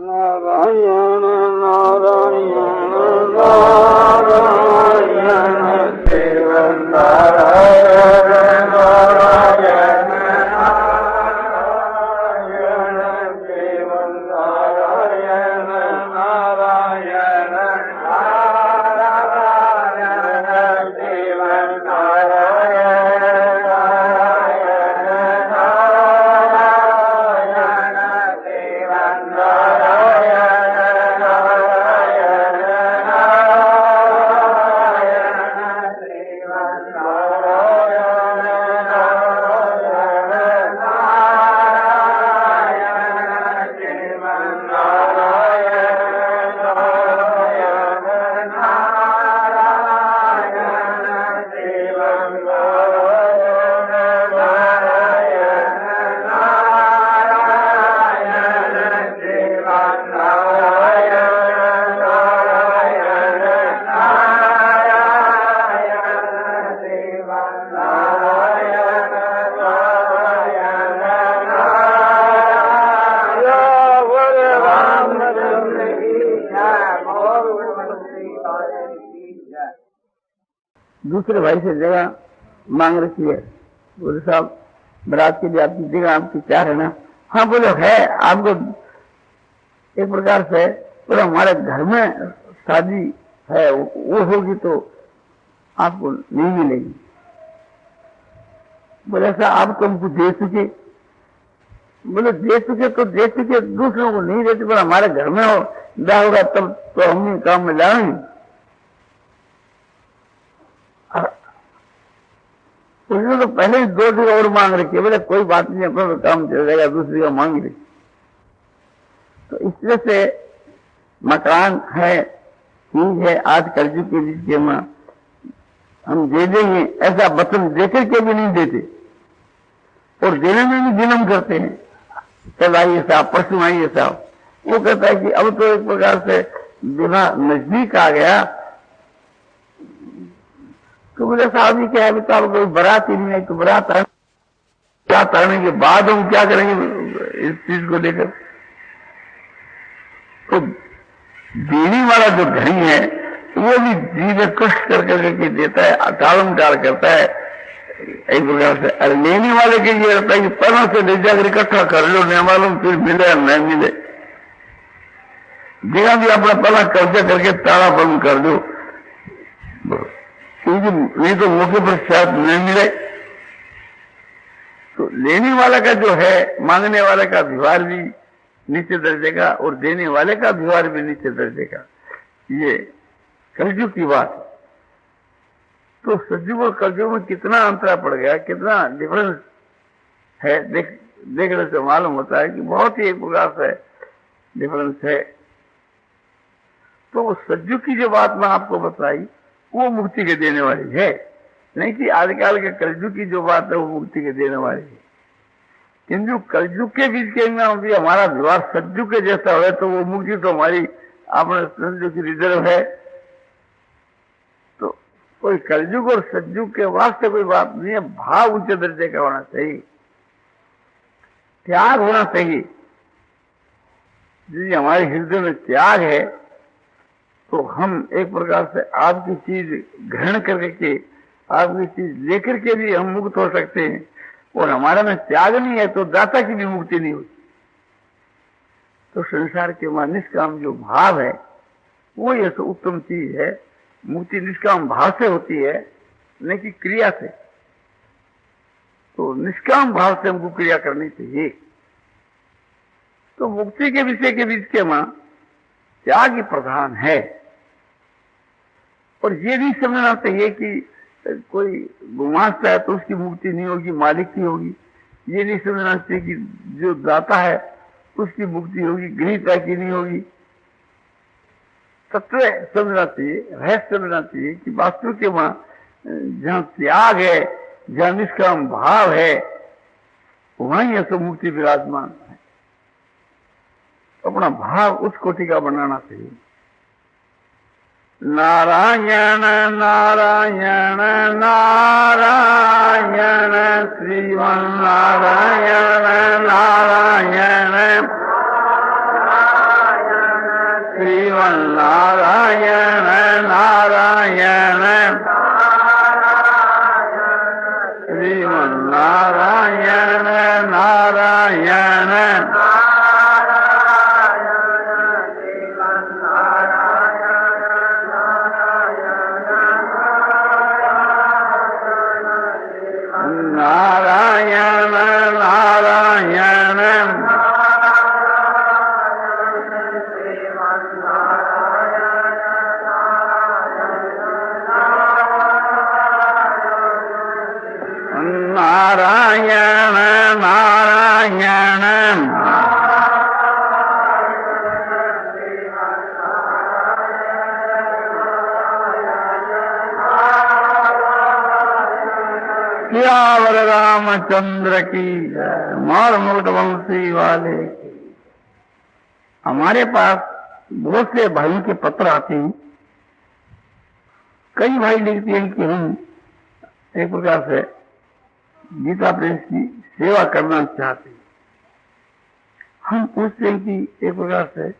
नारायण नारायण नारायण शिव नारायण नारायण नारायण शिव नारायण नारायण नारायण शिव नारायण दूसरे भाई से जगह मांग रखी है। बोले साहब बारात के लिए आपकी जगह आपकी क्या है ना? हाँ बोले है आपको एक प्रकार से, पर हमारे घर में शादी है वो होगी तो आपको नहीं मिलेगी। बोले ऐसा आप तो हमको दे चुके। बोले दे चुके तो दे चुके, दूसरों को नहीं देते, पर हमारे घर में हो ब्याह होगा तब तो हम काम में लाएंगे। उसने तो पहले ही 2 जगह और मांग रखी है। बोले कोई बात नहीं, अपना तो काम चल जाएगा, दूसरी जगह मांग रही। तो इस तरह से मकान है, चीज है, आज कलयुग के जिसके में हम दे देंगे, ऐसा वचन देकर के भी नहीं देते और देने में भी विलम्ब करते हैं। कल आइए साहब, परसों आइए साहब। वो कहता है कि अब तो एक प्रकार से विवाह नजदीक आ गया। तो बोले साहब ये क्या है, तो कोई बारात ही नहीं है, तो बारात आने के बाद हम क्या करेंगे इस चीज को लेकर? तो देने वाला जो धनी है वो भी जीवे कष्ट कर करके देता है, टालम टाल करता है एक प्रकार से। और लेने वाले के लिए रहता है कि पहले से ले जाकर इकट्ठा कर लो, नहीं मालूम फिर मिले या नहीं मिले। जगह भी अपना पहला कब्जा करके ताला बंद कर दो, क्योंकि नहीं तो मौके पर शायद नहीं मिले। तो लेने वाला का जो है, मांगने वाले का व्यवहार भी नीचे दर्जे का और देने वाले का व्यवहार भी नीचे दर्जे का, ये कलयुग की बात है। तो सतयुग और कलयुग में कितना अंतर पड़ गया, कितना डिफरेंस है, देखने से मालूम होता है कि बहुत ही एक प्रकार से डिफरेंस है। तो सतयुग की जो बात मैं आपको बताई वो मुक्ति के देने वाली है, नहीं कि आजकल के कलयुग की जो बात है वो मुक्ति के देने वाली है। किंतु कलयुग के बीच के में भी हमारा व्यवहार सतयुग के जैसा हो तो वो मुक्ति तो हमारी आपने सतयुग की रिजर्व है। तो कोई कलयुग और सतयुग के वास्ते कोई बात नहीं है, भाव ऊंचे दर्जे का होना चाहिए, त्याग होना चाहिए। यदि हमारे हृदय में त्याग है तो हम एक प्रकार से आपकी चीज ग्रहण करके, आपकी चीज लेकर के भी हम मुक्त हो सकते हैं। और हमारे में त्याग नहीं है तो दाता की भी मुक्ति नहीं होती। तो संसार के वहां निष्काम जो भाव है वो ये तो उत्तम चीज है। मुक्ति निष्काम भाव से होती है, नहीं कि क्रिया से। तो निष्काम भाव से हमको क्रिया करनी चाहिए। तो मुक्ति के विषय के बीच के वहां त्याग ही प्रधान है। और ये भी समझना चाहिए कि कोई गुमास्ता है तो उसकी मुक्ति नहीं होगी, मालिक की होगी। ये नहीं समझना चाहिए कि जो दाता है उसकी मुक्ति होगी, ग्रहीता की नहीं होगी। तत्व समझना चाहिए, रहस्य समझना चाहिए कि वास्तु के वहां जहां त्याग है, जहां निष्काम भाव है, वहीं यह सब मुक्ति विराजमान है। अपना भाव उस कोटि का बनाना चाहिए। नारायण नारायण नारायण श्रीमन नारायण नारायण नारायण श्रीमन्नारायण नारायण श्रीमन्नारायण नारायण नारायण नारायण नारायण नारायण सियावर रामचंद्र की मार मुल्क वंशी वाले की। हमारे पास बहुत से भाइयों के पत्र आते हैं। कई भाई लिखते हैं कि हम एक प्रकार से गीता प्रेस की सेवा करना चाहते हैं। हम पूछते हैं कि एक प्रकार से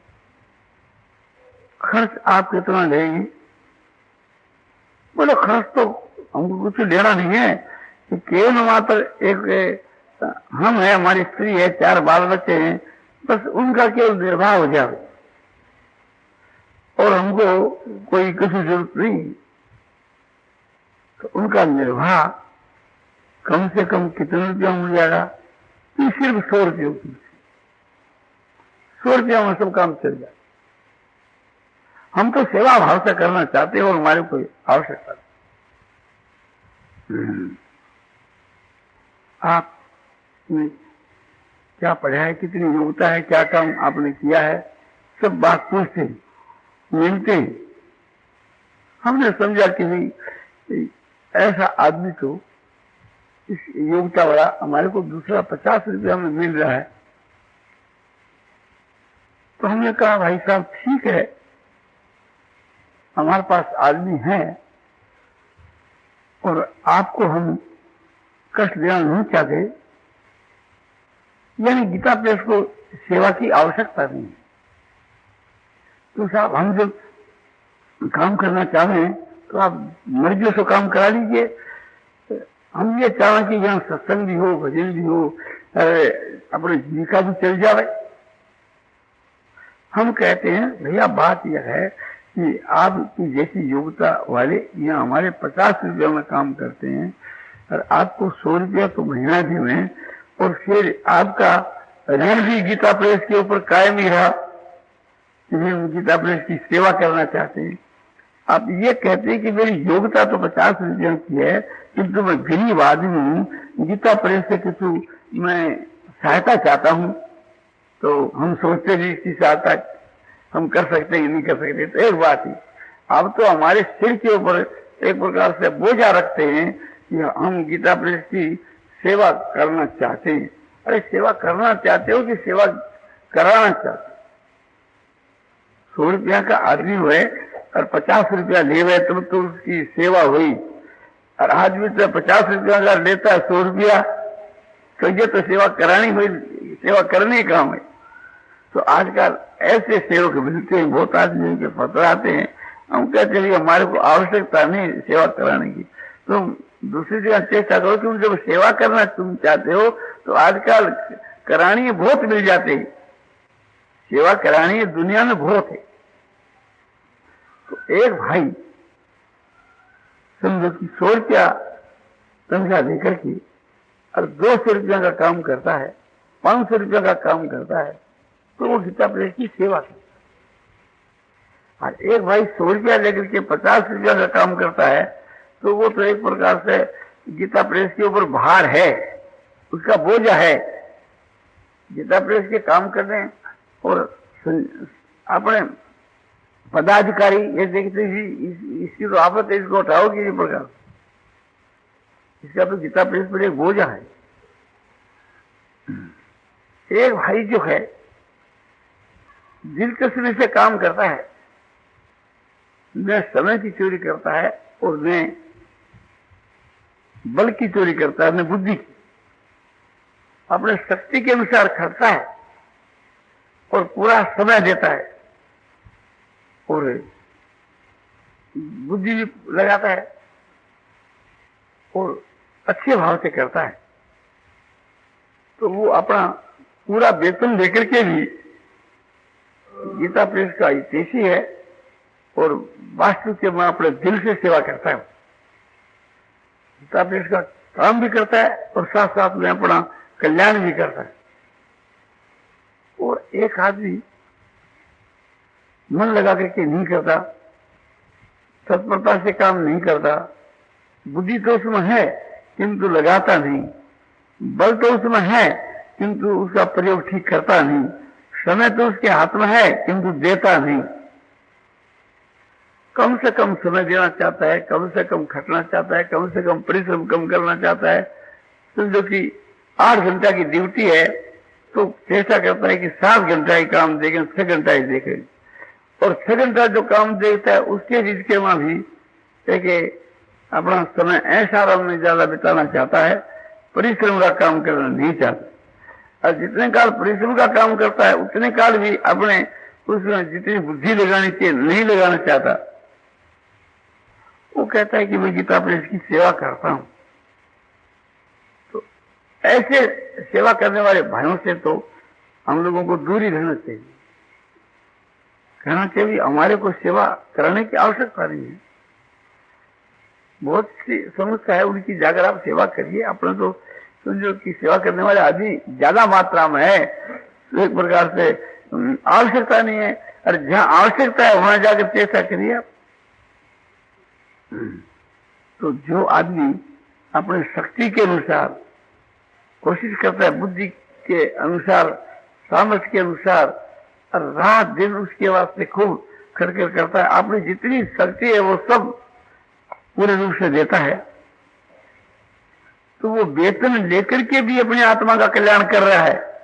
खर्च आप कितना लेंगे? बोले खर्च तो हमको कुछ लेना नहीं है, कि केवल मात्र एक हम है, हमारी स्त्री है, 4 बाल बच्चे हैं, बस उनका केवल निर्वाह हो जाए और हमको कोई किसी जरूरत नहीं। तो उनका निर्वाह कम से कम कितने रुपया मिल जाएगा? कि सिर्फ 100 रुपये की, 100 रुपया में सब काम चल जाए। हम तो सेवा भाव से करना चाहते हैं और हमारे कोई आवश्यकता नहीं। आपने क्या पढ़ा है, कितनी योग्यता है, क्या काम आपने किया है, सब बात पूछते हैं, मिलते हैं। हमने समझा कि भाई ऐसा आदमी तो इस योग्यता वाला हमारे को दूसरा 50 रुपया में मिल रहा है। तो हमने कहा भाई साहब ठीक है, हमारे पास आदमी है और आपको हम कष्ट देना नहीं चाहते, यानी गीता प्रेस को सेवा की आवश्यकता नहीं है। तो साहब हम जब काम करना चाहें तो आप मर्जी से काम करा लीजिए। हम ये चाहें कि यहाँ सत्संग भी हो, भजन भी हो, अपने जीविका भी चल जाए। हम कहते हैं भैया बात यह है कि आपकी जैसी योग्यता वाले यहाँ हमारे 50 रुपया में काम करते हैं और आपको 100 रुपया तो महीना दें, और फिर आपका ऋण भी गीता प्रेस के ऊपर कायम ही रहा। गीता प्रेस की सेवा करना चाहते हैं। आप ये कहते हैं कि मेरी योग्यता तो 50 रुपया की है, किंतु मैं गरीब आदमी हूँ, गीता प्रेस से किसी मैं सहायता चाहता हूँ। तो हम सोचते हैं इसकी सहायता हम कर सकते हैं नहीं कर सकते। तो एक बात ही, आप तो हमारे सिर के ऊपर एक प्रकार से बोझा रखते हैं कि हम गीता प्रेस की सेवा करना चाहते हैं। अरे सेवा करना चाहते हो कि सेवा कराना चाहते हो? 100 रुपया का आदमी हुए और 50 रुपया ले हुए तो उसकी सेवा हुई। और आदमी तो 50 रुपया का लेता है 100 रुपया, तो ये तो सेवा करानी हुई, सेवा करने का काम है। तो आजकल ऐसे सेवक मिलते हैं, बहुत आदमी के पत्र आते हैं। हम कहते हैं हमारे को आवश्यकता नहीं सेवा कराने की, तुम दूसरी जगह चेष्टा करो। तुम जब सेवा करना तुम चाहते हो तो आजकल करानी बहुत मिल जाते हैं, सेवा करानी दुनिया में बहुत है। तो एक भाई समझो कि 100 रुपया तनख्वाह देकर के और 200 रुपया का काम करता है, 500 रुपया का काम करता है, तो वो गीता प्रेस की सेवा करता है। और एक भाई 100 रुपया लेकर के 50 रुपया का काम करता है, तो वो तो एक प्रकार से गीता प्रेस के ऊपर भार है, उसका बोझा है। गीता प्रेस के काम करने और अपने पदाधिकारी ये देखते ही इसकी तो आफत है, इसको उठाओ किसी प्रकार, इसका तो गीता प्रेस पर एक बोझा है। एक भाई जो है दिलचस्पी से काम करता है, न समय की चोरी करता है और न बल की चोरी करता है, न बुद्धि की। अपने शक्ति के अनुसार खर्चता है और पूरा समय देता है। और बुद्धि भी लगाता है और अच्छे भाव से करता है, तो वो अपना पूरा वेतन लेकर के भी गीता प्रेस का हितैषी है और वास्तविक में अपने दिल से सेवा करता है। गीता प्रेस का काम भी करता है और साथ साथ में अपना कल्याण भी करता है। और एक आदमी मन लगा करके नहीं करता, तत्परता से काम नहीं करता, बुद्धि तो उसमें है किंतु लगाता नहीं, बल तो उसमें है किंतु उसका प्रयोग ठीक करता नहीं, समय तो उसके हाथ में है किंतु देता नहीं, कम से कम समय देना चाहता है, कम से कम खटना चाहता है, कम से कम परिश्रम कम करना चाहता है। समझो कि 8 घंटा की ड्यूटी है तो चेष्टा करता है कि 7 घंटा ही काम देखें, 6 घंटा ही देखें, और 6 घंटा जो काम देखता है उसके बीच के वहां भी एक अपना समय ऐसा आराम में ज्यादा बिताना चाहता है, परिश्रम का काम करना नहीं चाहता। और जितने काल परिश्रम का काम करता है उतने काल भी अपने उसमें जितनी बुद्धि लगानी चाहिए नहीं लगाना चाहता। वो कहता है कि मैं गीता प्रेस की सेवा करता हूं। तो ऐसे सेवा करने वाले भाइयों से तो हम लोगों को दूर ही रहना चाहिए, कहना चाहिए हमारे को सेवा करने की आवश्यकता नहीं है। बहुत सी समस्या है उनकी, जाकर आप सेवा करिए। अपने तो समझो कि सेवा करने वाले आदमी ज्यादा मात्रा में है, तो एक प्रकार से आवश्यकता नहीं है, और जहां आवश्यकता है वहां जाकर चेष्टा करिए आप। तो जो आदमी अपने शक्ति के अनुसार कोशिश करता है, बुद्धि के अनुसार, सामर्थ्य के अनुसार, और रात दिन उसके वास्ते खूब खड़कर करता है, अपनी जितनी शक्ति है वो सब पूरे रूप से देता है, तो वो वेतन लेकर के भी अपनी आत्मा का कल्याण कर रहा है।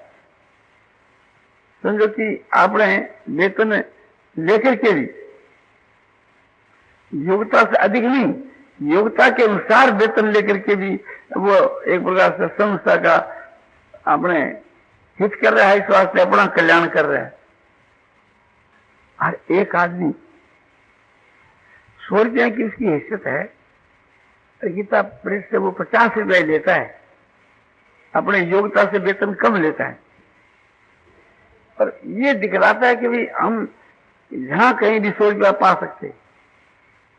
समझो कि आपने वेतन लेकर के भी योग्यता से अधिक नहीं, योग्यता के अनुसार वेतन लेकर के भी वो एक प्रकार से संस्था का अपने हित कर रहा है, इस वास्ते अपना कल्याण कर रहा है। और एक आदमी 100 रुपया की उसकी हैसियत है, गीता प्रेस से वो 50 रुपया लेता है, अपने योग्यता से वेतन कम लेता है, और ये दिखलाता है कि भाई हम जहां कहीं भी 100 रुपया पा सकते,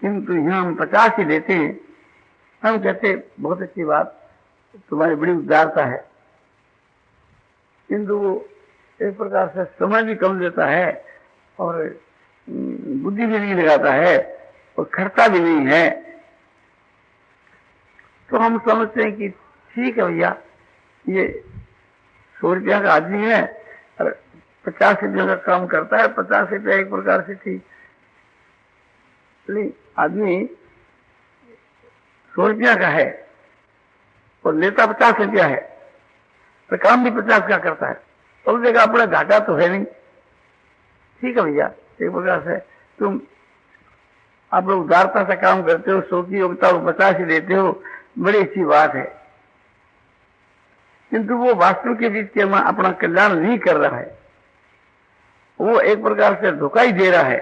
किंतु यहां हम 50 ही लेते हैं। हम कहते बहुत अच्छी बात, तुम्हारी बड़ी उदारता है, किंतु वो एक प्रकार से समय भी कम देता है और बुद्धि भी नहीं लगाता है और खर्चा भी नहीं है। तो हम समझते हैं कि ठीक है भैया, ये 100 रुपया का आदमी है और 50 रुपया का काम करता है, 50 रुपया एक प्रकार से ठीक, नहीं आदमी 100 रुपया का है और लेता 50 रुपया है, तो काम भी 50 का करता है, तो उस जगह अपना घाटा तो है नहीं। ठीक है भैया, एक प्रकार से तुम आप लोग उदारता से काम करते हो, 100 की योग्यता को 50 ही देते हो, बड़ी अच्छी बात है, किंतु वो वास्तव के बीच के में अपना कल्याण नहीं कर रहा है, वो एक प्रकार से धोखा ही दे रहा है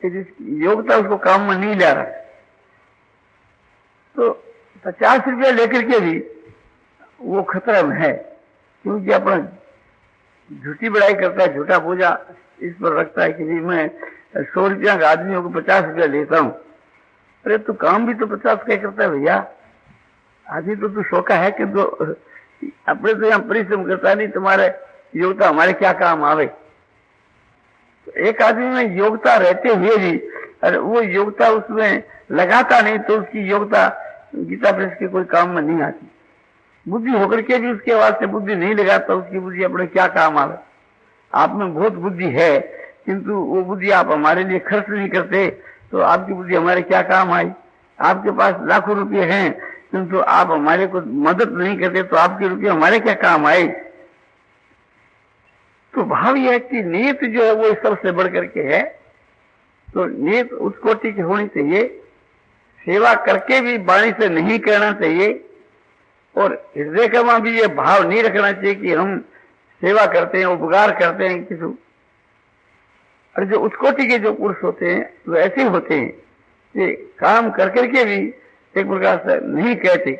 कि जिसकी योग्यता उसको काम में नहीं ला रहा है। तो 50 रुपया लेकर के भी वो खतरा में है, क्योंकि अपना झूठी बड़ाई करता है, झूठा बोझा इस पर रखता है कि मैं 100 रुपया का आदमी को 50 रुपया लेता हूं। अरे तू काम भी तो 50 का करता है भैया, आदमी तो तू 100 का है, कि तो अपने तो यहाँ परिश्रम करता नहीं, तुम्हारे योग्यता हमारे क्या काम आवे। तो एक आदमी में योग्यता रहते हुए भी अरे वो योग्यता उसमें लगाता नहीं, तो उसकी योग्यता गीता प्रेस के कोई काम में नहीं आती। बुद्धि होकर के भी उसके वास्ते बुद्धि नहीं लगाता, उसकी बुद्धि अपने क्या काम आवे। आप में बहुत बुद्धि है, किंतु वो बुद्धि आप हमारे लिए खर्च नहीं करते, तो आपकी बुद्धि हमारे क्या काम आई। आपके पास लाखों रुपए हैं, किंतु आप हमारे को मदद नहीं करते, तो आपके रुपये हमारे क्या काम आए। तो भाव यह है कि नीयत जो है वो सबसे बढ़ करके है, तो नीयत उस कोटि की होनी चाहिए। सेवा करके भी वाणी से नहीं करना चाहिए, और हृदय का वहां भी ये भाव नहीं रखना चाहिए कि हम सेवा करते हैं, उपकार करते हैं किसी। और जो उस कोटि के जो पुरुष होते हैं वो ऐसे होते हैं कि काम कर करके भी एक प्रकार से नहीं कहते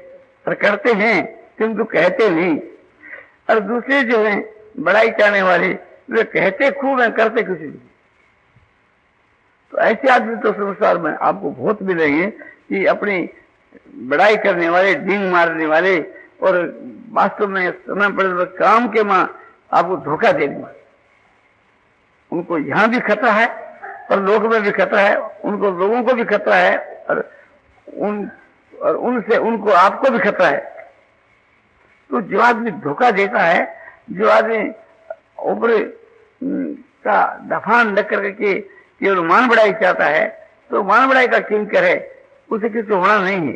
और करते हैं किंतु कहते नहीं। और दूसरे जो हैं बड़ाई चाहने वाले वे कहते खूब हैं करते कुछ नहीं। तो ऐसे आदमी तो संसार में आपको बहुत मिलेंगे कि अपनी बड़ाई करने वाले, डींग मारने वाले और वास्तव में समय पड़े काम के मां आपको धोखा देने वाले। उनको यहां भी खतरा है और लोक में भी खतरा है, उनको लोगों को भी खतरा है और उनसे उनको आपको भी खतरा है। तो जो आदमी धोखा देता है, जो आदमी ऊपर का दफान लग करके केवल मान बढ़ाई चाहता है, तो मान बढ़ाई का किंकर है, उसे किसी होना नहीं है।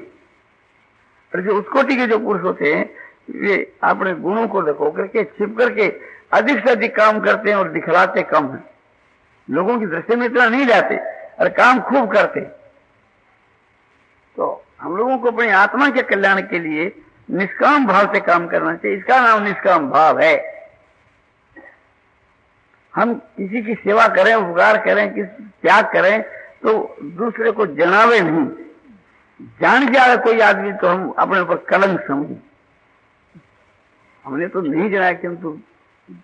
और जो उस कोटि के जो पुरुष होते हैं वे अपने गुणों को लुको करके, छिप करके अधिक से अधिक काम करते हैं और दिखलाते कम है। लोगों की दृष्टि में इतना नहीं जाते और काम खूब करते। तो हम लोगों को अपनी आत्मा के कल्याण के लिए निष्काम भाव से काम करना चाहिए। इसका नाम निष्काम भाव है। हम किसी की सेवा करें, उपकार करें, किसी त्याग करें तो दूसरे को जनावे नहीं। जान जाए कोई आदमी तो हम अपने ऊपर कलंक समझें। हमने तो नहीं जनाया, किंतु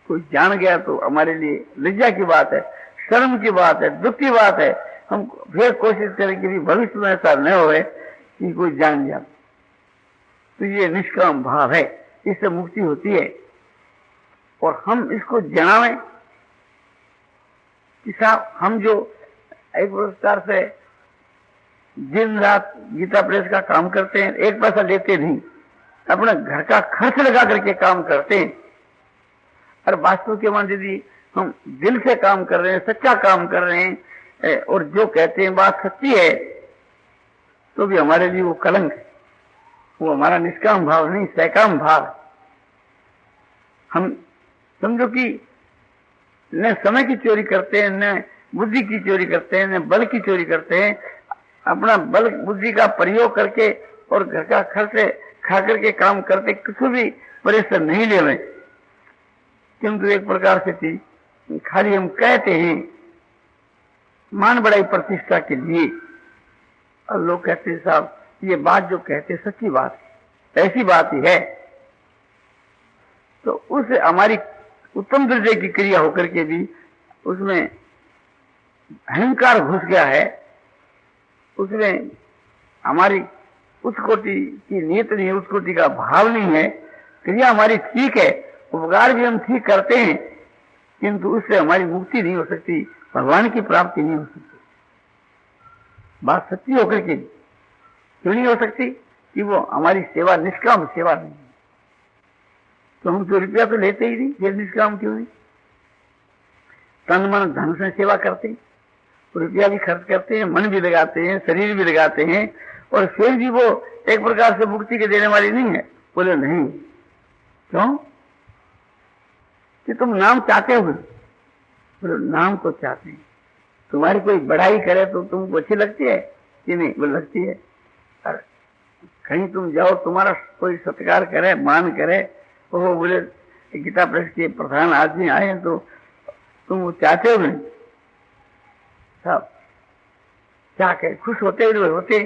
कोई जान गया तो हमारे लिए लज्जा की बात है, शर्म की बात है, दुख की बात है। हम फिर कोशिश करें कि भविष्य में ऐसा न हो कि कोई जान जाए। तो ये निष्काम भाव है, इससे मुक्ति होती है। और हम इसको जनावें कि साहब हम जो एक प्रकार से दिन रात गीता प्रेस का काम करते हैं, एक पैसा लेते नहीं, अपना घर का खर्च लगा करके काम करते हैं। और वास्तव के मान यदि हम दिल से काम कर रहे हैं, सच्चा काम कर रहे हैं और जो कहते हैं बात सच्ची है, तो भी हमारे लिए वो कलंक है। वो हमारा निष्काम भाव नहीं, सकाम भाव। हम समझो कि न समय की चोरी करते हैं, न बुद्धि की चोरी करते हैं, न बल की चोरी करते हैं। अपना बल बुद्धि का प्रयोग करके और घर का खर्च खा करके काम करते, किसी भी परिश्रम नहीं ले रहे, किंतु एक प्रकार से थी खाली हम कहते हैं मान बढ़ाई प्रतिष्ठा के लिए। और लोग कहते हैं साहब ये बात जो कहते सच्ची बात है, ऐसी बात ही है। तो उस हमारी उत्तम दर्जे की क्रिया होकर के भी उसमें अहंकार घुस गया है, उसमें हमारी उस कोटि की नीयत नहीं है, उस कोटि का भाव नहीं है। क्रिया हमारी ठीक है, उपकार भी हम ठीक करते हैं, किंतु उससे हमारी मुक्ति नहीं हो सकती, भगवान की प्राप्ति नहीं हो सकती। बात सच्ची होकर के क्यों नहीं हो सकती कि वो हमारी सेवा निष्काम सेवा नहीं है। तो हम तो रुपया तो लेते ही नहीं, फिर निष्काम क्यों नहीं? तन मन धन से सेवा करते हैं, रुपया भी खर्च करते हैं, मन भी लगाते हैं, शरीर भी लगाते हैं, और फिर भी वो एक प्रकार से मुक्ति के देने वाली नहीं है। बोले नहीं, क्यों? कि तुम नाम चाहते हो? बोले नाम तो चाहते हैं। तुम्हारी कोई बढ़ाई करे तो तुमको अच्छी लगती है कि नहीं? बोले लगती है। और कहीं तुम जाओ, तुम्हारा कोई सत्कार करे, मान करे, वो बोले गीता प्रेस के प्रधान आदमी आए तो तुम वो चाहते हो नहीं? सब क्या कहे, खुश होते हुए होते,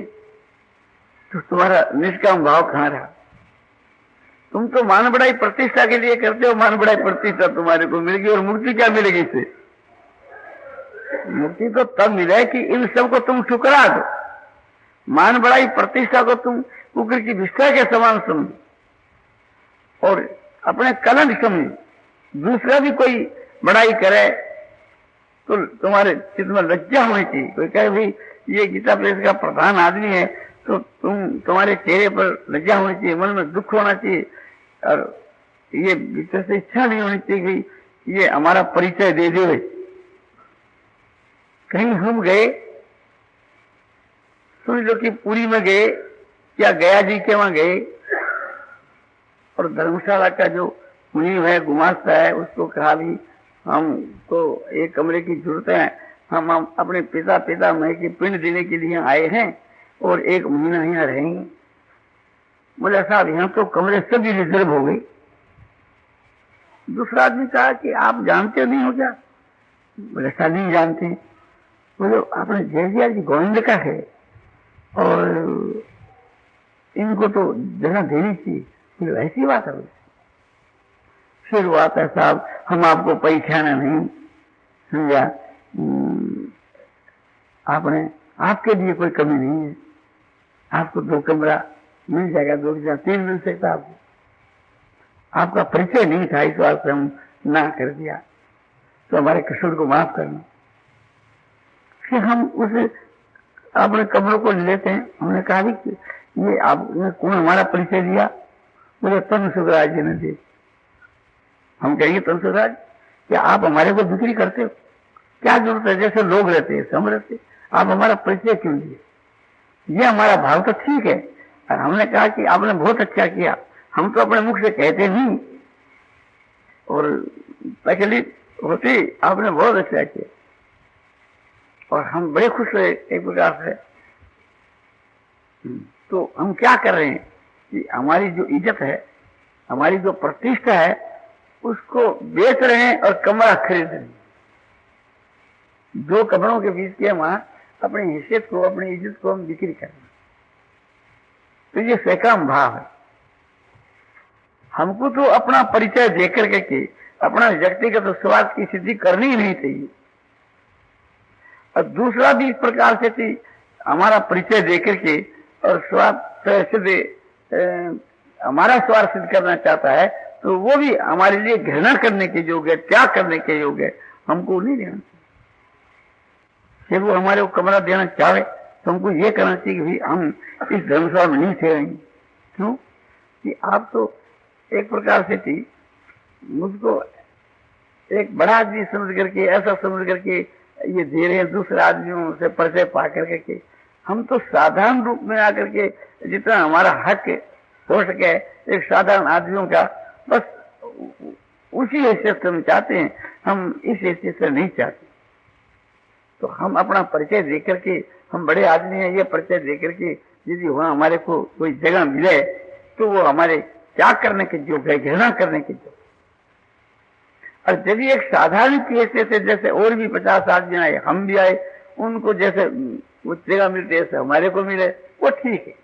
तो तुम्हारा निष्काम भाव कहाँ रहा? तुम तो मान बढ़ाई प्रतिष्ठा के लिए करते हो, मान बढ़ाई प्रतिष्ठा तुम्हारे को मिल गई, और मुक्ति क्या मिलेगी इससे? मुक्ति तो तब मिले कि इन सब को तुम ठुकरा दो। मान बढ़ाई प्रतिष्ठा को तुम कुकर की विष्ठा के समान समझो और अपने कलंक समझो। दूसरा भी कोई बढ़ाई करे तो तुम्हारे चित्त में लज्जा होनी चाहिए। कोई कहे भाई ये गीता प्रेस का प्रधान आदमी है, तो तुम्हारे चेहरे पर लज्जा होनी चाहिए, मन में दुख होना चाहिए, और ये भीतर से इच्छा नहीं होनी चाहिए कि ये हमारा परिचय दे दे। कहीं हम गए, समझ लो कि पुरी में गए या गया जी के वहां गए, और धर्मशाला का जो मुनीम है, गुमास्ता है, उसको कहा भी हमको एक कमरे की जरूरत है, हम अपने पिता मह की पिंड देने के लिए आए हैं और 1 महीना यहाँ रहेंगे। बोले साहब यहाँ तो कमरे सभी रिजर्व हो गई। दूसरा आदमी कहा कि आप जानते नहीं हो क्या बोले ऐसा नहीं जानते हैं। बोले आपने जय जी गोविंद का है और इनको तो जगह देनी चाहिए। बोले ऐसी बात है। फिर वो आता है साहब हम आपको पहचाना नहीं, समझा, आपने आपके लिए कोई कमी नहीं है, आपको 2 कमरा मिल जाएगा, 2 या 3 मिल सकता आपको, आपका परिचय नहीं था इस बात से हम ना कर दिया, तो हमारे कसूर को माफ करना। फिर हम उस अपने कमरों को लेते हैं। हमने कहा कि ये आपने कौन हमारा परिचय दिया? बोले तन सुखराज जी ने दी। हम कहेंगे तन सुखराज क्या आप हमारे को बिक्री करते हो? क्या जरूरत है? जैसे लोग रहते हैं हम रहते, आप हमारा परिचय क्यों दिए? ये हमारा भाव तो ठीक है। और हमने कहा कि आपने बहुत अच्छा किया, हम तो अपने मुख से कहते नहीं और प्रचलित होती, आपने बहुत अच्छा किया और हम बड़े खुश हुए एक प्रकार से। तो हम क्या कर रहे हैं कि हमारी जो इज्जत है, हमारी जो प्रतिष्ठा है, उसको बेच रहे हैं और कमरा खरीद रहे हैं। 2 कमरों के बीच के वहां अपनी हैसियत को, अपनी इज्जत को हम बिक्री कर रहे हैं। तो ये सकाम भाव है। हमको तो अपना परिचय देकर के अपना व्यक्तिगत स्वार्थ की सिद्धि करनी ही नहीं चाहिए। और दूसरा भी इस प्रकार से थी, हमारा परिचय देकर के और स्वार्थ सिद्ध हमारा स्वार्थ सिद्ध करना चाहता है, तो वो भी हमारे लिए घृणा करने के योग्य है, त्याग करने के योग्य है, हमको नहीं देना चाहिए। फिर वो हमारे को कमरा देना चाहे तो हमको ये करना चाहिए कि भाई हम इस धर्मसभा में नहीं ठहरेंगे। क्यों? कि आप तो एक प्रकार से थी, मुझको एक बड़ा आदमी समझ करके, ऐसा समझ करके ये दे रहे हैं दूसरे आदमियों से परिचय पा करके। हम तो साधारण रूप में आकर के जितना हमारा हक हो सके एक साधारण आदमियों का, बस उसी हैसियत से हम चाहते हैं, हम इस हैसियत से नहीं चाहते। तो हम अपना परिचय देकर के, हम बड़े आदमी हैं ये परिचय देकर के यदि वहां हमारे को कोई जगह मिले तो वो हमारे त्याग करने के योग्य है, घृणा करने के योग्य। और यदि एक साधारण की हैसियत से जैसे और भी 50 आदमी आए, हम भी आए, उनको जैसे वो जगह मिलती है जैसे हमारे को मिले, वो ठीक है।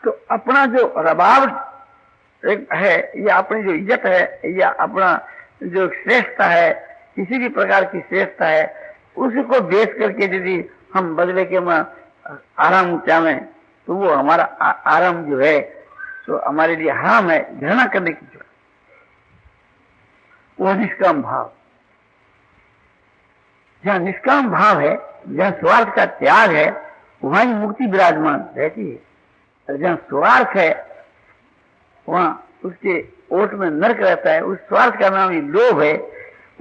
तो अपना जो रबाब एक है, या अपनी जो इज्जत है, या अपना जो श्रेष्ठता है, किसी भी प्रकार की श्रेष्ठता है, उसको बेच करके यदि हम बदले के में आराम चाहें तो वो हमारा आराम जो है तो हमारे लिए हराम है, घृणा करने की जो वो निष्काम भाव। जहाँ निष्काम भाव है, जहाँ स्वार्थ का त्याग है, वहां ही मुक्ति विराजमान रहती है। और जहाँ स्वार्थ है वहां उसके ओट में नरक रहता है। उस स्वार्थ का नाम ही लोभ है।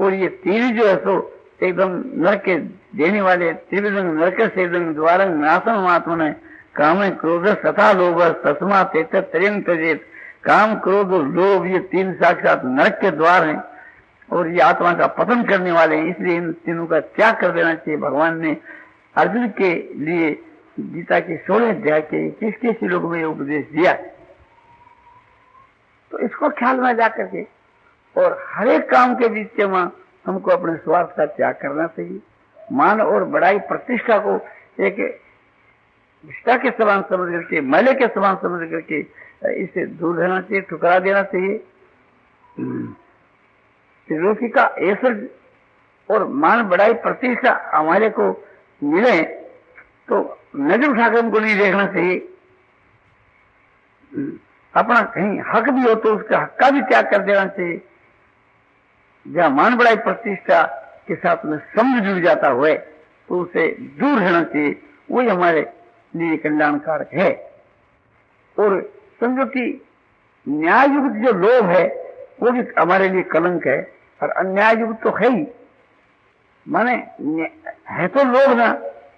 और ये 3 जो है सो एकदम नरक के देने वाले, त्रिविधं नरक से एकदम द्वारं नाशम आत्मने काम क्रोध तथा लोभ तस्मा तेतत्रयं त्यजेत। काम क्रोध और लोभ ये 3 साक्षात नरक के द्वार हैं और ये आत्मा का पतन करने वाले हैं। इसलिए इन तीनों का त्याग कर देना चाहिए। भगवान ने अर्जुन के लिए गीता के 16वें अध्याय के 21 श्लोक में ये उपदेश दिया। तो इसको ख्याल में जाकर के और हर एक काम के बीच के वहां हमको अपने स्वार्थ का त्याग करना चाहिए। मान और बड़ाई प्रतिष्ठा को एक निष्ठा के समान समझ करके, मैले के समान समझ करके इसे दूर रहना चाहिए, ठुकरा देना चाहिए। त्रिलोकी का ऐश्वर्य और मान बड़ाई प्रतिष्ठा हमारे को मिले तो नजर उठाकर हमको नहीं देखना चाहिए। अपना कहीं हक भी हो तो उसका हक का भी त्याग कर देना चाहिए। जहाँ मान बड़ाई प्रतिष्ठा के साथ में समझ जुड़ जाता हुए तो उसे दूर रहना चाहिए। वही हमारे लिए कल्याणकारक है। और समझो कि न्याययुक्त जो लोभ है वो भी हमारे लिए कलंक है और अन्याययुक्त तो है ही। माने है तो लोभ ना,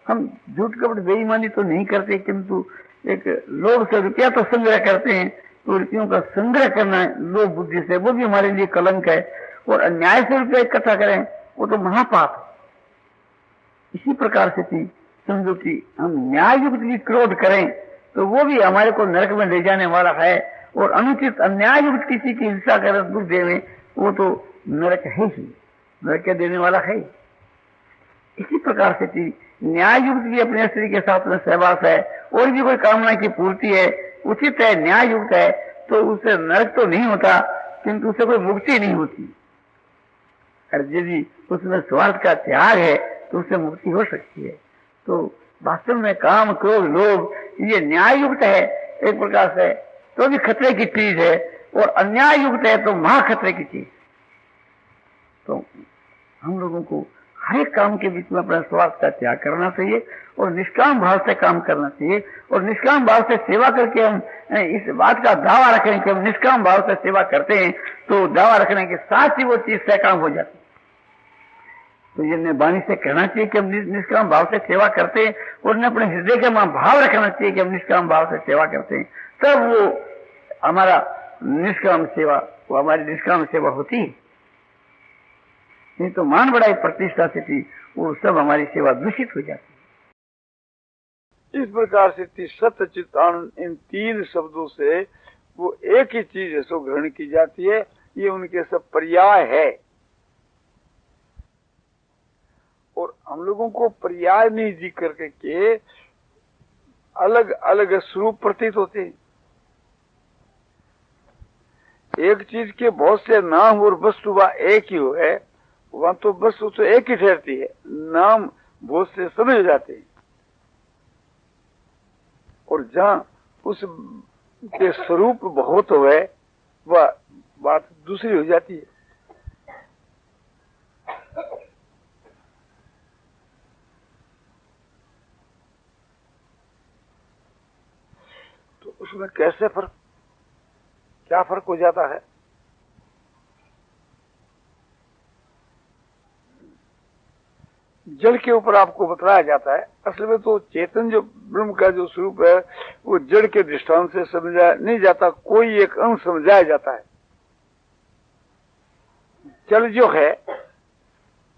हम झूठ कपट बेईमानी तो नहीं करते, किंतु एक लोभ से रुपया तो संग्रह करते हैं। तो रुपयों का संग्रह करना है लोभ बुद्धि से, वो भी हमारे लिए कलंक है। और अन्याय से रुपया इकट्ठा करें वो तो महापाप है। इसी प्रकार से थी समझो कि हम न्याययुक्त भी क्रोध करें तो वो भी हमारे को नरक में ले जाने वाला है। और अनुचित अन्याययुक्त किसी की हिंसा करें, दुख देने वो तो नरक है ही, नरक देने वाला है। इसी प्रकार से चीज न्याय युक्त भी अपने स्त्री के साथ में सहवास है और भी कोई कामना की पूर्ति है, उचित है, न्याय युक्त है, तो उससे नरक तो नहीं होता, किंतु उससे कोई मुक्ति नहीं होती। और यदि उसमें स्वार्थ का त्याग है तो उससे मुक्ति हो सकती है। तो वास्तव में काम, क्रोध, लोभ ये न्याय युक्त है एक प्रकार से, तो भी खतरे की चीज है, और अन्याय युक्त है तो महाखतरे की चीज। तो हम लोगों को हर एक काम के बीच में अपना स्वार्थ का त्याग करना चाहिए और निष्काम भाव से काम करना चाहिए। और निष्काम भाव से सेवा करके हम इस बात का दावा रखें कि हम निष्काम भाव से सेवा करते हैं, तो दावा रखने के साथ ही वो चीज सकाम हो जाती है। तो ये वाणी से कहना चाहिए कि हम निष्काम भाव से सेवा करते हैं, और उन्हें अपने हृदय के वहां भाव रखना चाहिए कि हम निष्काम भाव से सेवा करते हैं, तब वो हमारा निष्काम सेवा, वो हमारी निष्काम सेवा होती है। नहीं तो मान बढ़ाई प्रतिष्ठा से थी, वो सब हमारी सेवा दूषित हो जाती। इस प्रकार से सत्य चित्त आनंद, इन तीन शब्दों से वो एक ही चीज है सो ग्रहण की जाती है। ये उनके सब पर्याय है, और हम लोगों को पर्याय नहीं जी करके के अलग अलग स्वरूप प्रतीत होते हैं। एक चीज के बहुत से नाम और वस्तु वह एक ही हो है, वहां तो वस्तु तो एक ही ठहरती है, नाम बहुत से समझ जाते हैं, और जहां उस के स्वरूप बहुत हो है वह बात दूसरी हो जाती है। तो उसमें कैसे फर्क, क्या फर्क हो जाता है? जड़ के ऊपर आपको बताया जाता है। असल में तो चेतन जो ब्रह्म का जो स्वरूप है वो जड़ के दृष्टांत से समझा नहीं जाता, कोई एक अंश समझाया जाता है। जल जो है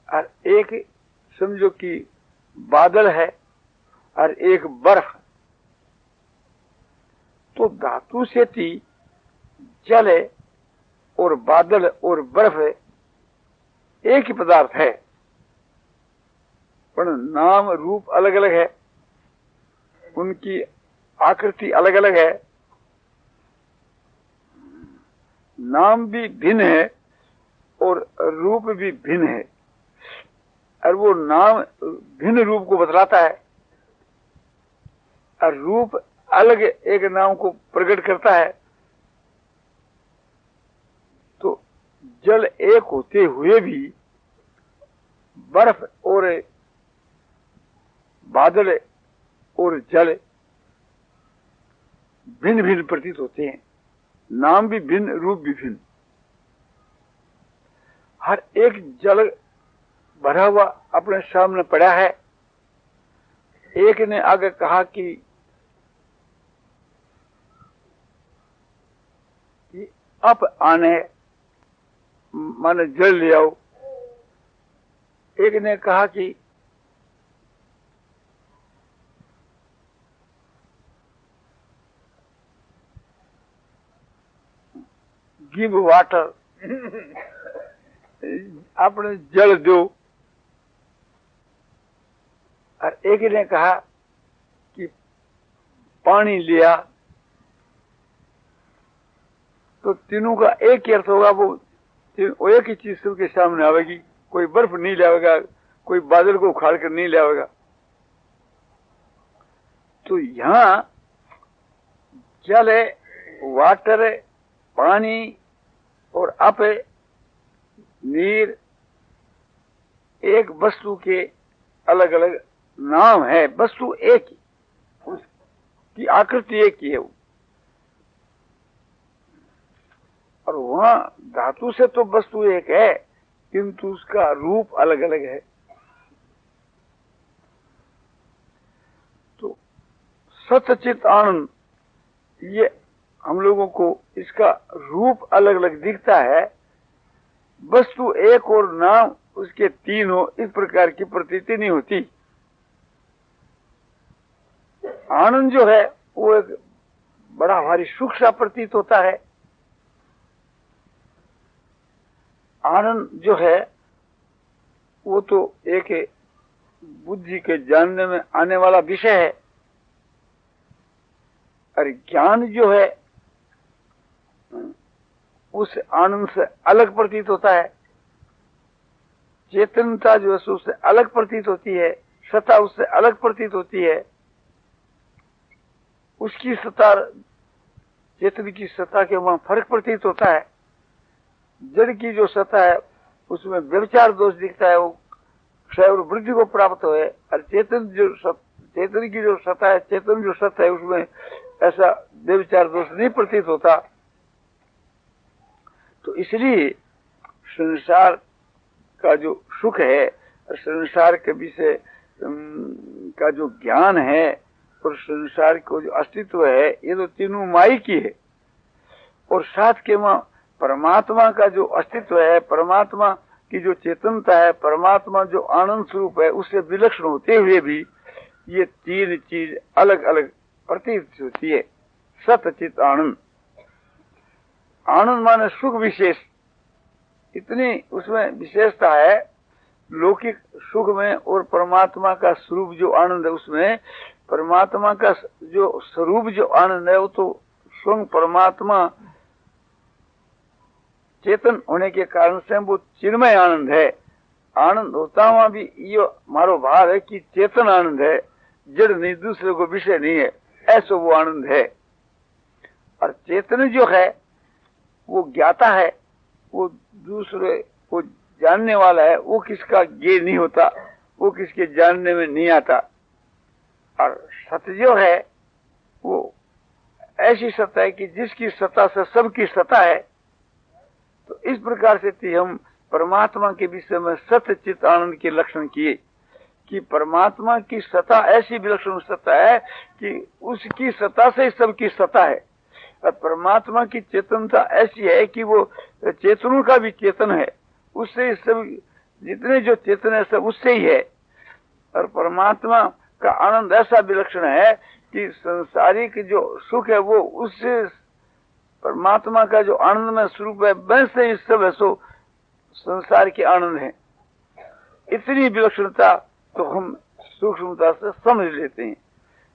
और एक समझो कि बादल है और एक बर्फ, तो धातु से थी जल है और बादल और बर्फ एक ही पदार्थ है, पर नाम रूप अलग अलग है, उनकी आकृति अलग अलग है, नाम भी भिन्न है और रूप भी भिन्न है। और वो नाम भिन्न रूप को बतलाता है और रूप अलग एक नाम को प्रकट करता है। तो जल एक होते हुए भी बर्फ और बादल और जल भिन्न भिन्न प्रतीत होते हैं, नाम भी भिन्न, रूप भी भिन्न। हर एक जल भरा हुआ अपने सामने पड़ा है। एक ने आगे कहा कि अब आने माने जल ले आओ, एक ने कहा कि गिव वाटर, आपने जल दो, और एक ने कहा कि पानी लिया। तो तीनों का एक ही अर्थ होगा, वो एक ही चीज सबके सामने आवेगी। कोई बर्फ नहीं लावेगा, कोई बादल को उखाड़ कर नहीं लावेगा। तो यहां जल है, वाटर है, पानी और अप है, नीर, एक वस्तु के अलग अलग नाम है, वस्तु एक ही, उसकी आकृति एक ही है। और वहां धातु से तो वस्तु एक है, किंतु उसका रूप अलग अलग है। तो सच्चित आनंद, ये हम लोगों को इसका रूप अलग अलग दिखता है, वस्तु एक और नाम उसके तीन हो, इस प्रकार की प्रतीति नहीं होती। आनंद जो है वो एक बड़ा भारी सुख सा प्रतीत होता है। आनंद जो है वो तो एक बुद्धि के जानने में आने वाला विषय है, और ज्ञान जो है उस आनंद से अलग प्रतीत होता है। चेतनता जो है उससे अलग प्रतीत होती है, सत्ता उससे अलग प्रतीत होती है। उसकी सत्ता चेतन की सत्ता के वहां फर्क प्रतीत होता है। जड़ की जो सत्ता है उसमें व्यभिचार दोष दिखता है, वो क्षय और वृद्धि को प्राप्त हुए, और चेतन की जो सत्ता है, चेतन जो सत्ता है उसमें ऐसा व्यभिचार दोष नहीं प्रतीत होता। तो इसलिए संसार का जो सुख है, संसार के विषय का जो ज्ञान है और संसार को जो अस्तित्व है, ये तो तीनों माई की है। और साथ के वहां परमात्मा का जो अस्तित्व है, परमात्मा की जो चेतनता है, परमात्मा जो आनंद स्वरूप है, उससे विलक्षण होते हुए भी ये तीन चीज अलग अलग प्रतीत होती है। सत चित आनंद, आनंद माने सुख विशेष, इतनी उसमें विशेषता है लौकिक सुख में। और परमात्मा का स्वरूप जो आनंद है उसमें, परमात्मा का जो स्वरूप जो आनंद है वो तो स्वयं परमात्मा चेतन होने के कारण से वो चिन्मय आनंद है। आनंद होता हुआ भी ये मारो भाव है कि चेतन आनंद है, जड़ नहीं, दूसरे को विषय नहीं है, ऐसा वो आनंद है। और चेतन जो है वो ज्ञाता है, वो दूसरे को जानने वाला है, वो किसका ज्ञेय नहीं होता, वो किसके जानने में नहीं आता। और सत्य जो है वो ऐसी सत्ता है कि जिसकी सत्ता से सबकी सत्ता है। तो इस प्रकार से हम परमात्मा के विषय में सत्य चित आनंद के लक्षण किए कि परमात्मा की सत्ता ऐसी विलक्षण सत्ता है कि उसकी सत्ता से सबकी सत्ता है। और परमात्मा की चेतनता ऐसी है कि वो चेतनों का भी चेतन है, उससे सब जितने जो चेतन है सब उससे ही है। और परमात्मा का आनंद ऐसा विलक्षण है कि संसारिक जो सुख है वो उससे परमात्मा का जो आनंद में स्वरूप है वैसे ही सब है, सो संसार के आनंद है। इतनी विलक्षणता तो हम सूक्ष्मता से समझ लेते हैं,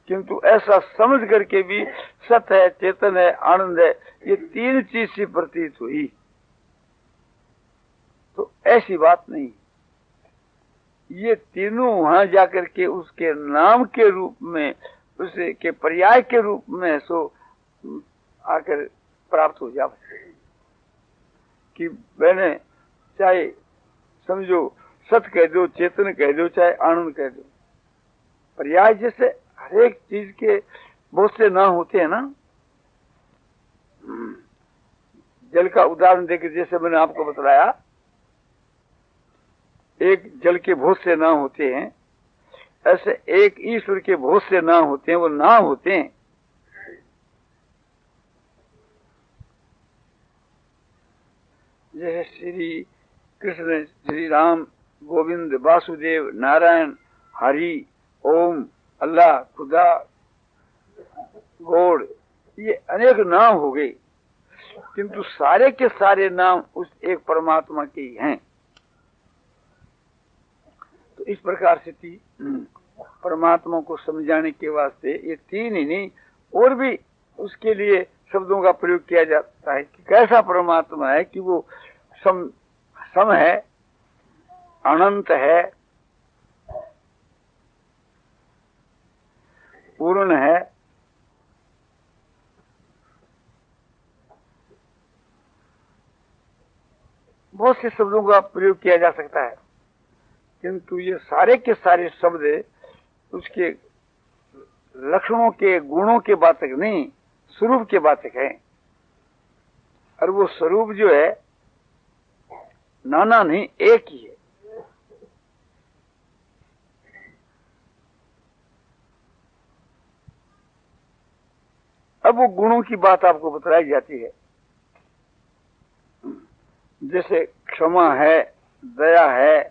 किंतु ऐसा समझ करके भी सत्य है, चेतन है, आनंद है, ये तीन चीज से प्रतीत हुई। तो ऐसी बात नहीं, ये तीनों वहां जाकर के उसके नाम के रूप में, उसे के पर्याय के रूप में सो आकर प्राप्त हो जाए कि मैंने चाहे समझो सत्य कह दो, चेतन कह दो, चाहे आनंद कह दो। पर्याय जैसे हर एक चीज के बहुत से नाम होते हैं ना। जल का उदाहरण देकर जैसे मैंने आपको बतलाया, एक जल के बहुत से नाम होते हैं, ऐसे एक ईश्वर के बहुत से नाम होते हैं, वो नाम होते हैं। जैसे श्री कृष्ण, श्री राम, गोविंद, वासुदेव, नारायण, हरि, ओम, अल्लाह, खुदा, गॉड, ये अनेक नाम हो गए, किंतु सारे के सारे नाम उस एक परमात्मा के ही हैं। तो इस प्रकार से परमात्मा को समझाने के वास्ते ये तीन ही नहीं और भी उसके लिए शब्दों का प्रयोग किया जाता है कि कैसा परमात्मा है कि वो सम है, अनंत है, पूर्ण है, बहुत से शब्दों का प्रयोग किया जा सकता है, किंतु ये सारे के सारे शब्द उसके लक्षणों के, गुणों के बातक नहीं, स्वरूप के बातक है। और वो स्वरूप जो है नाना नहीं, एक ही है। अब वो गुणों की बात आपको बताई जाती है, जैसे क्षमा है, दया है,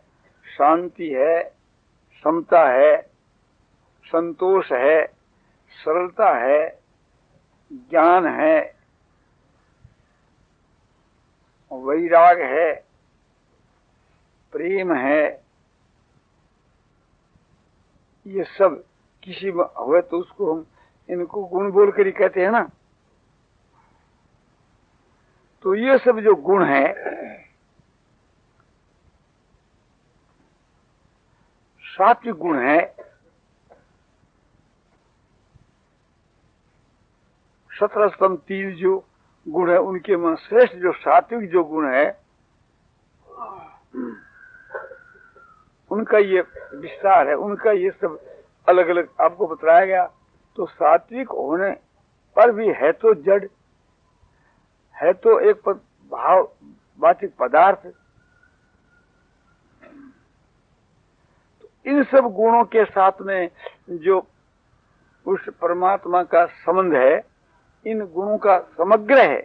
शांति है, समता है, संतोष है, सरलता है, ज्ञान है, वैराग है, प्रेम है, ये सब किसी में हुए तो उसको हम इनको गुण बोल कर ही कहते हैं ना। तो ये सब जो गुण है सात्विक गुण है, सत्रह स्तंभ 3 जो गुण है उनके में श्रेष्ठ जो सात्विक जो गुण है उनका ये विस्तार है, उनका ये सब अलग अलग आपको बताया गया। तो सात्विक होने पर भी है तो जड़, है तो एक भाववाचिक पदार्थ। तो इन सब गुणों के साथ में जो उस परमात्मा का संबंध है, इन गुणों का समग्र है।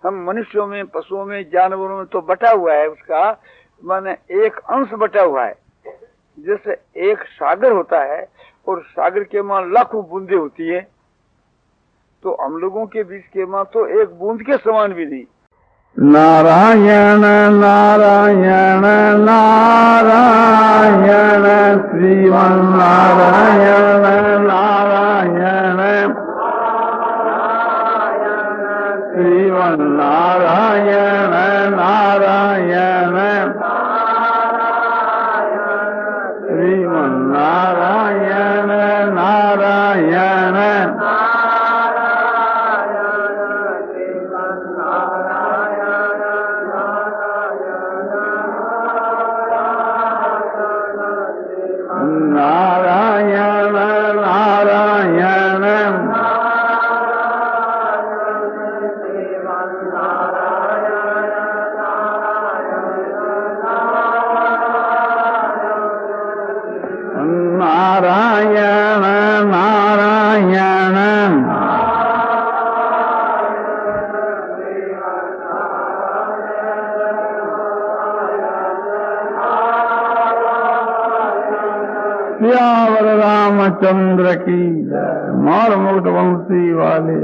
हम मनुष्यों में, पशुओं में, जानवरों में तो बटा हुआ है, उसका माने एक अंश बटा हुआ है। जैसे एक सागर होता है और सागर के मां लाखों बूंदे होती है, तो हम लोगों के बीच के मां तो एक बूंद के समान भी नहीं। नारायण नारायण नारायण श्रीमन नारायण नारायण श्रीमन नारायण नारायण श्रीमन नारायण नारायण नारायण नारायण नारायण नारायण सियावर रामचंद्र की जय। मार मुकुट वंशी वाले